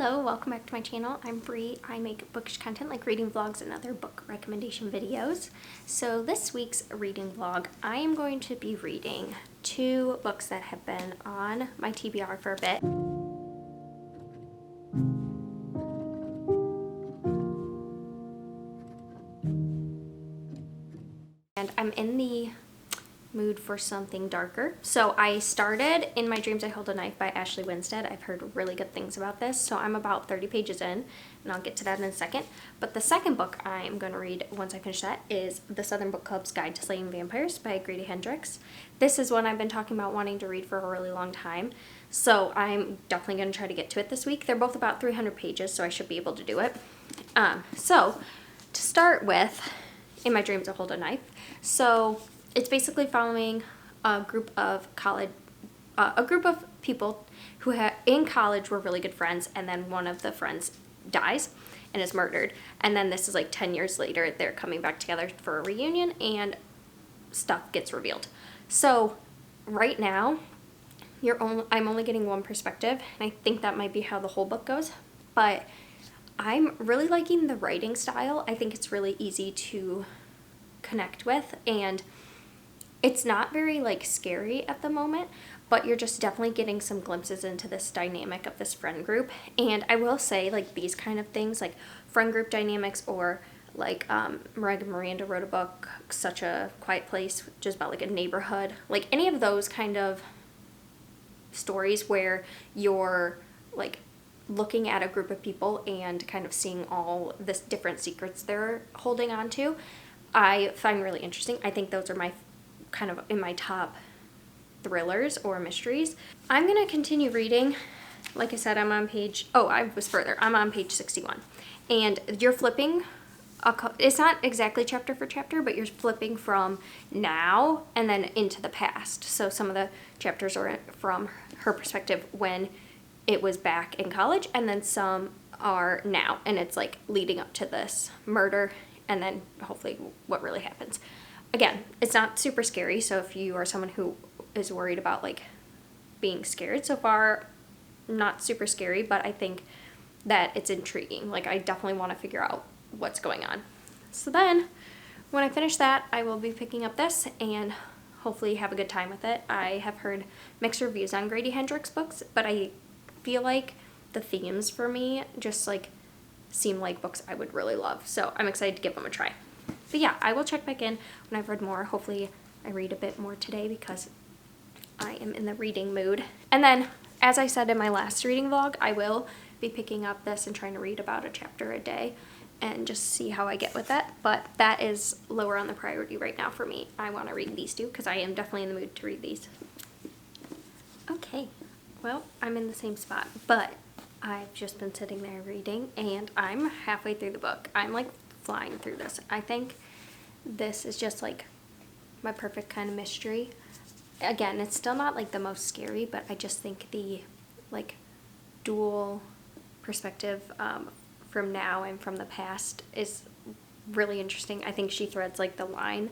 Hello, welcome back to my channel. I'm Bree. I make bookish content like reading vlogs and other book recommendation videos. So this week's reading vlog, I am going to be reading two books that have been on my TBR for a bit. And I'm in the mood for something darker. So I started In My Dreams I Hold a Knife by Ashley Winstead. I've heard really good things about this, so I'm about 30 pages in, and I'll get to that in a second. But the second book I'm going to read once I finish that is The Southern Book Club's Guide to Slaying Vampires by Grady Hendrix. This is one I've been talking about wanting to read for a really long time, so I'm definitely going to try to get to it this week. They're both about 300 pages, so I should be able to do it. So to start with, In My Dreams I Hold a Knife. So it's basically following a group of people who in college were really good friends, and then one of the friends dies and is murdered. And then this is like 10 years later, they're coming back together for a reunion and stuff gets revealed. So right now, I'm only getting one perspective, and I think that might be how the whole book goes. But I'm really liking the writing style. I think it's really easy to connect with, and it's not very like scary at the moment, but you're just definitely getting some glimpses into this dynamic of this friend group. And I will say, like, these kind of things, like friend group dynamics, or like Miranda wrote a book, Such a Quiet Place, which is about like a neighborhood, like any of those kind of stories where you're like looking at a group of people and kind of seeing all this different secrets they're holding on to, I find really interesting. I think those are my kind of in my top thrillers or mysteries. I'm gonna continue reading. Like I said, I'm on page, I'm on page 61. And you're flipping, it's not exactly chapter for chapter, but you're flipping from now and then into the past. So some of the chapters are from her perspective when it was back in college, and then some are now, and it's like leading up to this murder and then hopefully what really happens. Again, it's not super scary, so if you are someone who is worried about like being scared, so far not super scary, but I think that it's intriguing. Like, I definitely want to figure out what's going on. So then when I finish that, I will be picking up this and hopefully have a good time with it. I have heard mixed reviews on Grady Hendrix books, but I feel like the themes for me just like seem like books I would really love, so I'm excited to give them a try. But yeah, I will check back in when I've read more. Hopefully I read a bit more today because I am in the reading mood. And then, as I said in my last reading vlog, I will be picking up this and trying to read about a chapter a day and just see how I get with that. But that is lower on the priority right now for me. I want to read these two because I am definitely in the mood to read these. Okay, well, I'm in the same spot, but I've just been sitting there reading and I'm halfway through the book. I'm like flying through this. I think this is just like my perfect kind of mystery. Again, it's still not like the most scary, but I just think the like dual perspective from now and from the past is really interesting. I think she threads like the line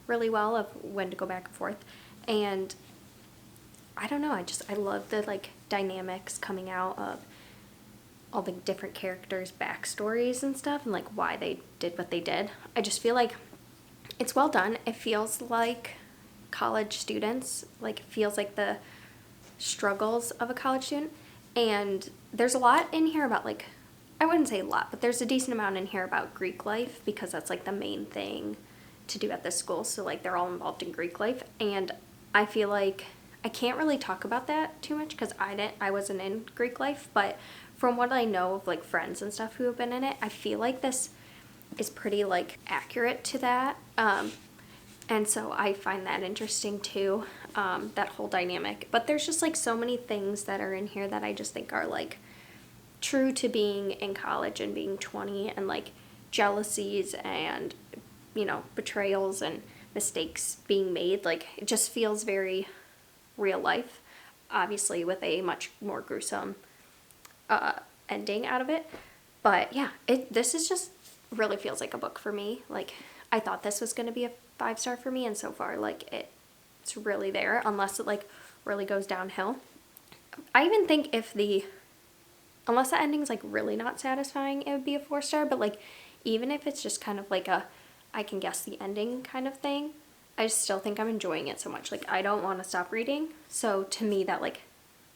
really well of when to go back and forth, and I don't know, I love the like dynamics coming out of all the different characters' backstories and stuff, and like why they did what they did. I just feel like it's well done. It feels like college students, like it feels like the struggles of a college student. And there's a lot in here about like, I wouldn't say a lot, but there's a decent amount in here about Greek life, because that's like the main thing to do at this school. So like they're all involved in Greek life, and I feel like I can't really talk about that too much because I wasn't in Greek life, but from what I know of like friends and stuff who have been in it, I feel like this is pretty like accurate to that. And so I find that interesting too, that whole dynamic. But there's just like so many things that are in here that I just think are like true to being in college and being 20, and like jealousies and, you know, betrayals and mistakes being made. Like, it just feels very real life, obviously with a much more gruesome ending out of it. But yeah, this is just really feels like a book for me. Like, I thought this was going to be a 5-star for me, and so far like it's really there, unless it like really goes downhill. I even think if the unless the ending's like really not satisfying, it would be a 4-star. But like, even if it's just kind of like a I can guess the ending kind of thing, I still think I'm enjoying it so much. Like, I don't want to stop reading. So to me, that like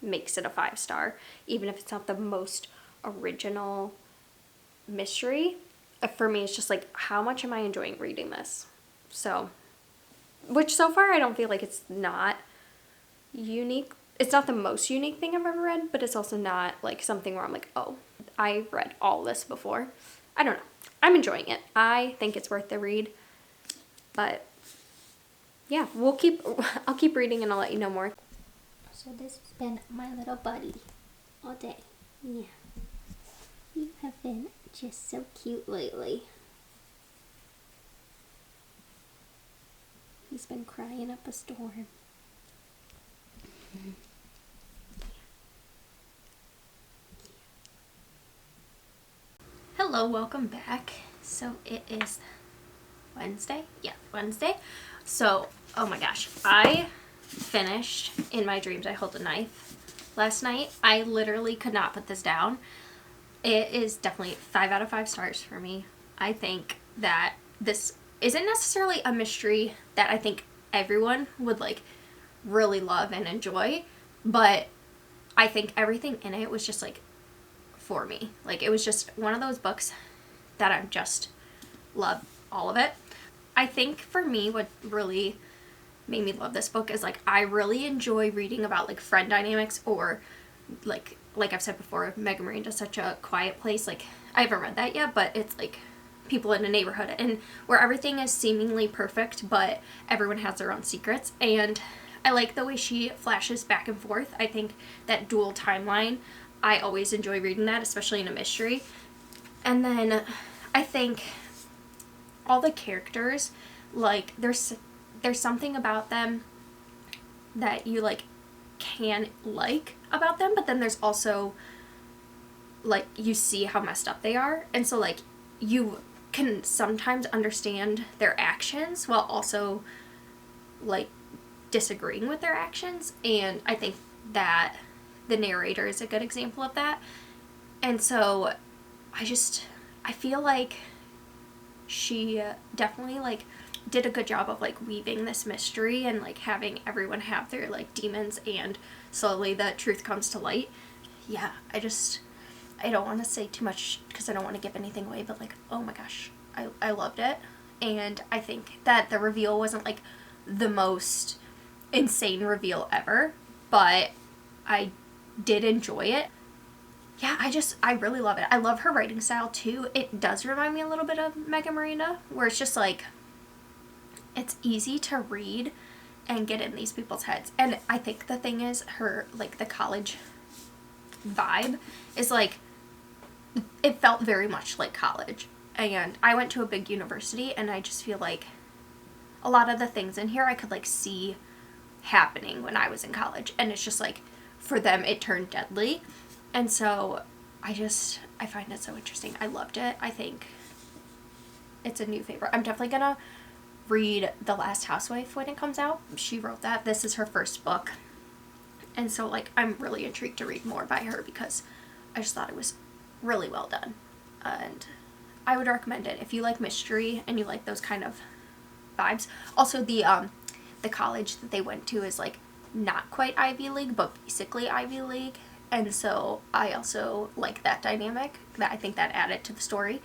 makes it a 5-star, even if it's not the most original mystery. For me, it's just like, how much am I enjoying reading this? So, which so far I don't feel like it's not unique. It's not the most unique thing I've ever read, but it's also not like something where I'm like, oh, I read all this before. I don't know. I'm enjoying it. I think it's worth the read. But yeah, I'll keep reading and I'll let you know more. So this has been my little buddy all day. Yeah. You have been just so cute lately. He's been crying up a storm. Hello, welcome back. So it is Wednesday? Yeah, Wednesday. So, oh my gosh, I finished In My Dreams I Hold a Knife last night. I literally could not put this down. It is definitely 5 out of 5 stars for me. I think that this isn't necessarily a mystery that I think everyone would like really love and enjoy, but I think everything in it was just like for me. Like, it was just one of those books that I just love all of it. I think for me, what really made me love this book is like, I really enjoy reading about like friend dynamics, or like I've said before, Meg Miranda's Such a Quiet Place. Like, I haven't read that yet, but it's like people in a neighborhood and where everything is seemingly perfect, but everyone has their own secrets. And I like the way she flashes back and forth. I think that dual timeline, I always enjoy reading that, especially in a mystery. And then I think all the characters, like, there's something about them that you like can like about them, but then there's also like, you see how messed up they are, and so like you can sometimes understand their actions while also like disagreeing with their actions. And I think that the narrator is a good example of that. And so I feel like she definitely like did a good job of like weaving this mystery and like having everyone have their like demons, and slowly the truth comes to light. Yeah, I don't want to say too much because I don't want to give anything away, but like, oh my gosh, I loved it. And I think that the reveal wasn't like the most insane reveal ever, but I did enjoy it. Yeah, I really love it. I love her writing style too. It does remind me a little bit of Megan Miranda, where it's just like, it's easy to read and get in these people's heads. And I think the thing is, her, like, the college vibe is like, it felt very much like college. And I went to a big university, and I just feel like a lot of the things in here I could like see happening when I was in college. And it's just like, for them it turned deadly. And so I find it so interesting. I loved it. I think it's a new favorite. I'm definitely gonna read The Last Housewife when it comes out. She wrote that. This is her first book. And so like, I'm really intrigued to read more by her because I just thought it was really well done. And I would recommend it if you like mystery and you like those kind of vibes. Also, the college that they went to is like not quite Ivy League, but basically Ivy League. And so I also like that dynamic. That I think that added to the story.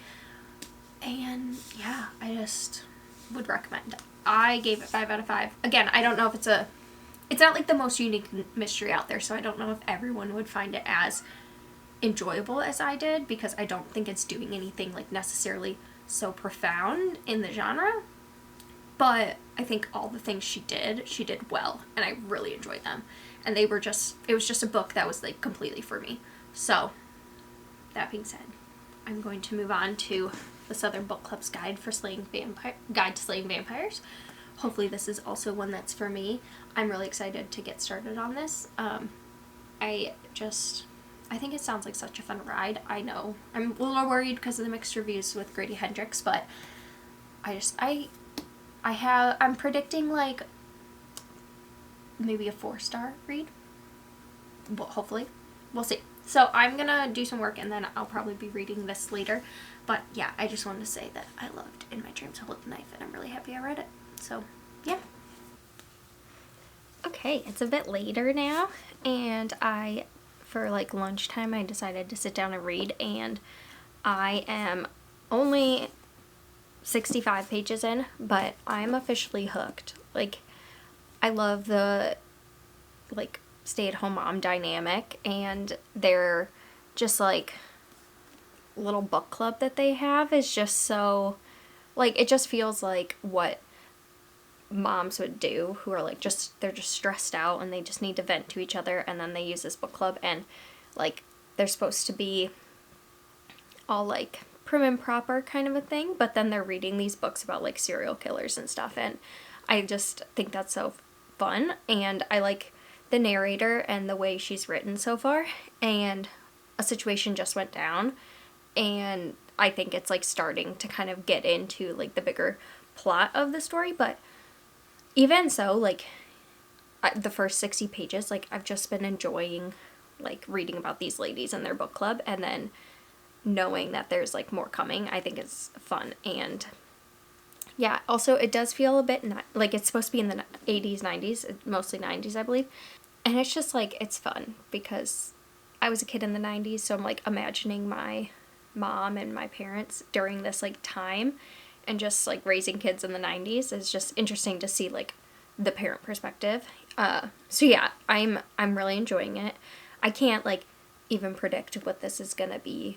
And yeah, I just would recommend. I gave it 5 out of 5. Again, I don't know if it's not like the most unique mystery out there, so I don't know if everyone would find it as enjoyable as I did, because I don't think it's doing anything like necessarily so profound in the genre. But I think all the things she did well, and I really enjoyed them. And it was just a book that was like completely for me. So, that being said, I'm going to move on to the Southern Book Club's Guide to Slaying Vampires. Hopefully this is also one that's for me. I'm really excited to get started on this. I think it sounds like such a fun ride. I know I'm a little worried because of the mixed reviews with Grady Hendrix, but I'm predicting like maybe a 4-star read. Well, hopefully. We'll see. So I'm gonna do some work and then I'll probably be reading this later. But yeah, I just wanted to say that I loved In My Dreams I Hold the Knife and I'm really happy I read it. So yeah. Okay, it's a bit later now and for like lunchtime, I decided to sit down and read, and I am only 65 pages in, but I'm officially hooked. Like, I love the like stay-at-home mom dynamic, and their just like little book club that they have is just so like, it just feels like what moms would do who are like they're just stressed out and they just need to vent to each other, and then they use this book club, and like they're supposed to be all like prim and proper kind of a thing, but then they're reading these books about like serial killers and stuff, and I just think that's so fun, and I like the narrator and the way she's written so far, and a situation just went down, and I think it's like starting to kind of get into like the bigger plot of the story, but even so, like, the first 60 pages, like, I've just been enjoying, like, reading about these ladies and their book club, and then knowing that there's, like, more coming, I think is fun, and, yeah, also, it does feel a bit, like, it's supposed to be in the 80s, 90s, mostly 90s, I believe, and it's just, like, it's fun, because I was a kid in the 90s, so I'm, like, imagining my mom and my parents during this, like, time, and just like raising kids in the 90s is just interesting to see like the parent perspective. So yeah, I'm really enjoying it. I can't like even predict what this is gonna be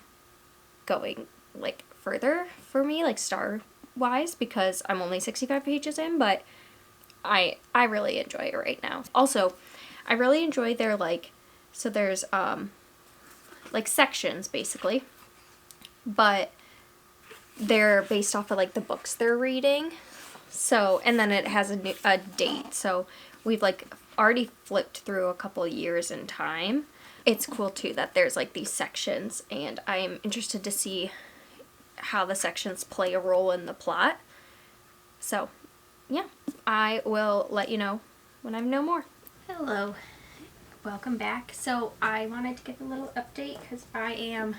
going like further for me, like star wise, because I'm only 65 pages in, but I really enjoy it right now. Also, I really enjoy their like, so there's like sections basically, but they're based off of like the books they're reading. So, and then it has a date. So we've like already flipped through a couple years in time. It's cool too that there's like these sections, and I'm interested to see how the sections play a role in the plot. So yeah, I will let you know when I know more. Hello, welcome back. So I wanted to give a little update because I'm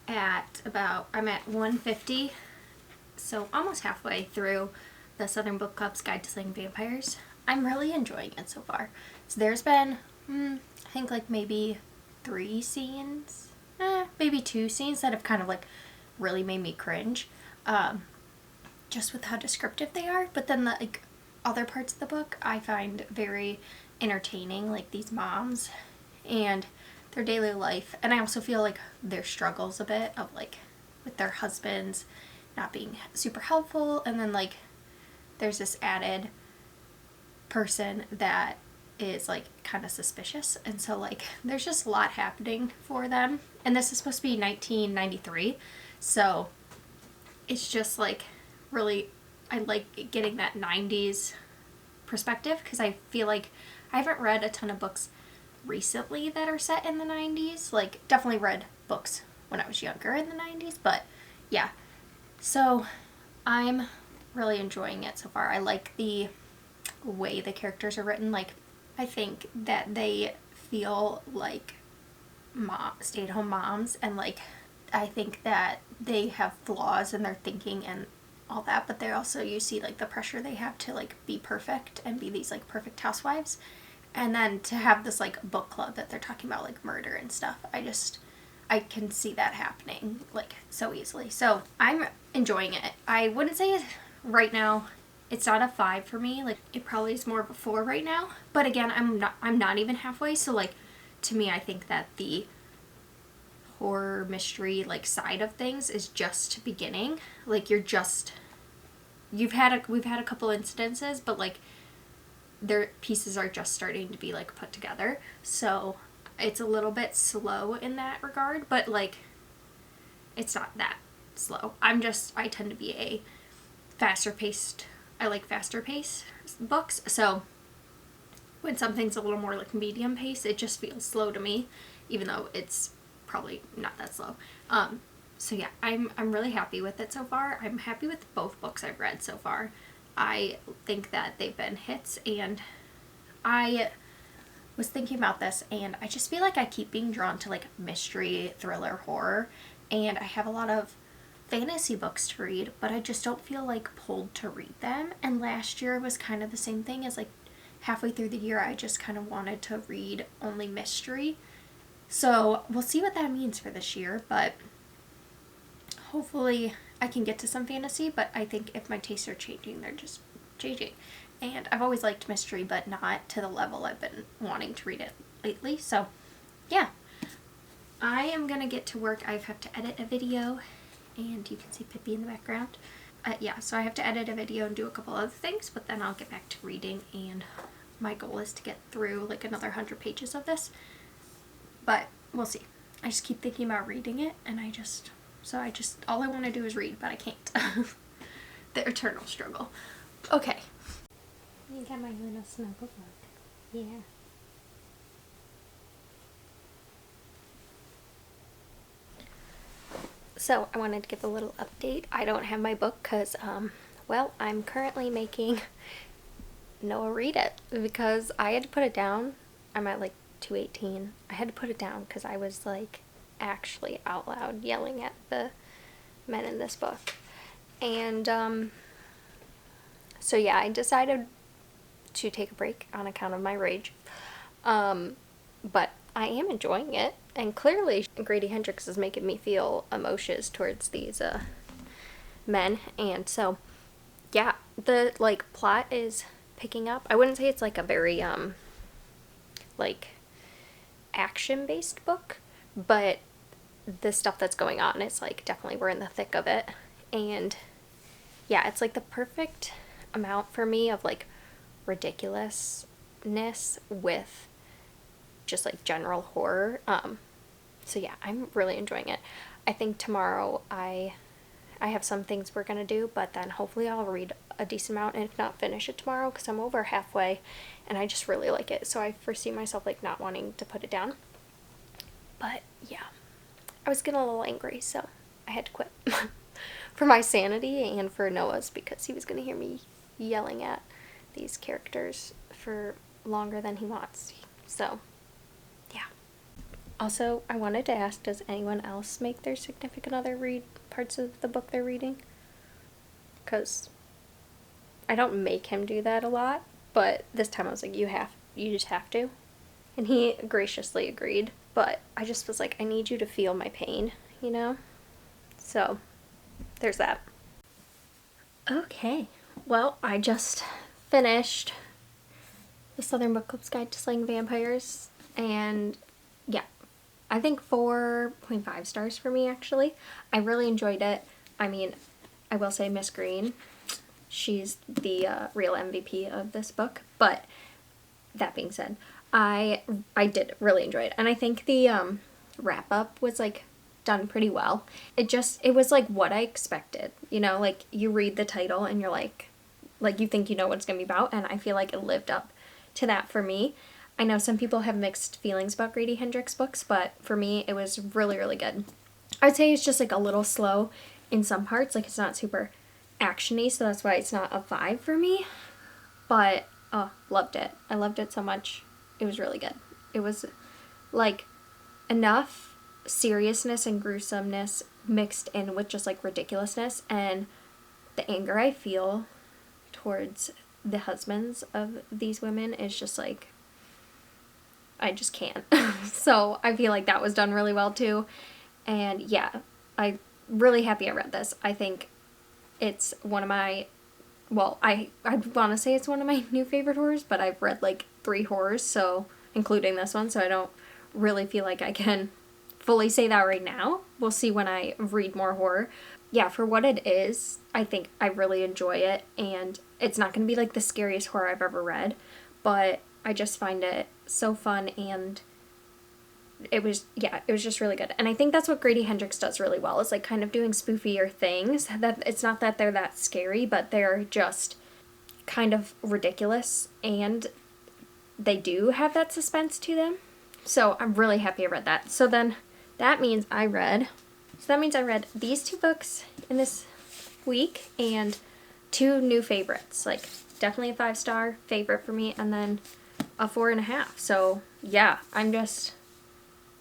at 150, so almost halfway through the Southern Book Club's Guide to Slaying Vampires. I'm really enjoying it so far. So there's been, I think like maybe 3 scenes, maybe 2 scenes that have kind of like really made me cringe, just with how descriptive they are. But then the like other parts of the book I find very entertaining, like these moms and their daily life, and I also feel like their struggles a bit of like with their husbands not being super helpful, and then like there's this added person that is like kind of suspicious, and so like there's just a lot happening for them, and this is supposed to be 1993, so it's just like really, I like getting that 90s perspective, because I feel like I haven't read a ton of books recently that are set in the 90s. Like, definitely read books when I was younger in the 90s, but yeah. So I'm really enjoying it so far. I like the way the characters are written. Like, I think that they feel like stay-at-home moms, and like I think that they have flaws in their thinking and all that, but they also, you see like the pressure they have to like be perfect and be these like perfect housewives. And then to have this like book club that they're talking about like murder and stuff, I can see that happening like so easily. So I'm enjoying it. I wouldn't say right now it's not a 5 for me. Like, it probably is more of a 4 right now. But again, I'm not even halfway. So like, to me, I think that the horror mystery like side of things is just beginning. Like, we've had a couple incidences, but like their pieces are just starting to be like put together, so it's a little bit slow in that regard, but like it's not that slow. I tend to be a I like faster paced books, so when something's a little more like medium pace, it just feels slow to me, even though it's probably not that slow. So yeah, I'm really happy with it so far. I'm happy with both books I've read so far. I think that they've been hits, and I was thinking about this, and I just feel like I keep being drawn to like mystery, thriller, horror, and I have a lot of fantasy books to read, but I just don't feel like pulled to read them. And last year was kind of the same thing, as like halfway through the year I just kind of wanted to read only mystery. So we'll see what that means for this year, but hopefully I can get to some fantasy. But I think if my tastes are changing, they're just changing. And I've always liked mystery, but not to the level I've been wanting to read it lately. So yeah, I am gonna get to work. I have to edit a video, and you can see Pippi in the background. Yeah, so I have to edit a video and do a couple other things, but then I'll get back to reading, and my goal is to get through like another 100 pages of this. But we'll see. I just keep thinking about reading it, and all I want to do is read, but I can't. The eternal struggle. Okay. You got my little snuggle bug. Yeah. So I wanted to give a little update. I don't have my book because, well, I'm currently making Noah read it because I had to put it down. I'm at like 218. I had to put it down because I was like actually out loud yelling at the men in this book. And so yeah, I decided to take a break on account of my rage. But I am enjoying it, and clearly Grady Hendrix is making me feel emotions towards these men. And so yeah, the like plot is picking up. I wouldn't say it's like a very like action based book, but the stuff that's going on is like definitely we're in the thick of it. And yeah, it's like the perfect amount for me of like ridiculousness with just like general horror. So yeah, I'm really enjoying it. I think tomorrow I have some things we're gonna do, but then hopefully I'll read a decent amount, and if not, finish it tomorrow because I'm over halfway and I just really like it. So I foresee myself like not wanting to put it down. But yeah, I was getting a little angry, so I had to quit. For my sanity and for Noah's, because he was gonna hear me yelling at these characters for longer than he wants. So yeah. Also, I wanted to ask, does anyone else make their significant other read parts of the book they're reading? Because I don't make him do that a lot, but this time I was like, you just have to. And he graciously agreed, but I just was like, I need you to feel my pain, you know? So there's that. Okay, well, I just finished the Southern Book Club's Guide to Slaying Vampires, and yeah, I think 4.5 stars for me, actually. I really enjoyed it. I mean, I will say Miss Green, she's the real MVP of this book, but that being said, I did really enjoy it, and I think the wrap up was like done pretty well. It was like what I expected, you know, like you read the title and you're like you think you know what it's gonna be about, and I feel like it lived up to that for me. I know some people have mixed feelings about Grady Hendrix books, but for me it was really, really good. I would say it's just like a little slow in some parts, like it's not super actiony, so that's why it's not a 5 for me. But loved it. I loved it so much. It was really good. It was like enough seriousness and gruesomeness mixed in with just like ridiculousness, and the anger I feel towards the husbands of these women is just like, I just can't. So I feel like that was done really well too. And yeah, I'm really happy I read this. I think it's one of my, well, I want to say it's one of my new favorite horrors, but I've read like 3 horrors, so including this one, so I don't really feel like I can fully say that right now. We'll see when I read more horror. Yeah, for what it is, I think I really enjoy it, and it's not going to be like the scariest horror I've ever read, but I just find it so fun, and it was just really good. And I think that's what Grady Hendrix does really well, is like kind of doing spoofier things, that it's not that they're that scary, but they're just kind of ridiculous, and they do have that suspense to them. So I'm really happy I read that. So then that means I read these 2 books in this week, and 2 new favorites, like definitely a 5-star favorite for me, and then a 4.5. So yeah, I'm just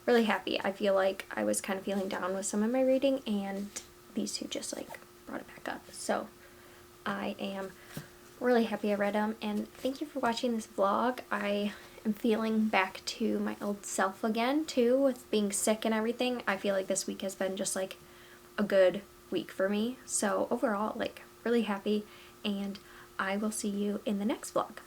really happy. I feel like I was kind of feeling down with some of my reading, and these two just like brought it back up. So I am really happy I read them, and thank you for watching this vlog. I am feeling back to my old self again too, with being sick and everything. I feel like this week has been just like a good week for me. So overall, like, really happy, and I will see you in the next vlog.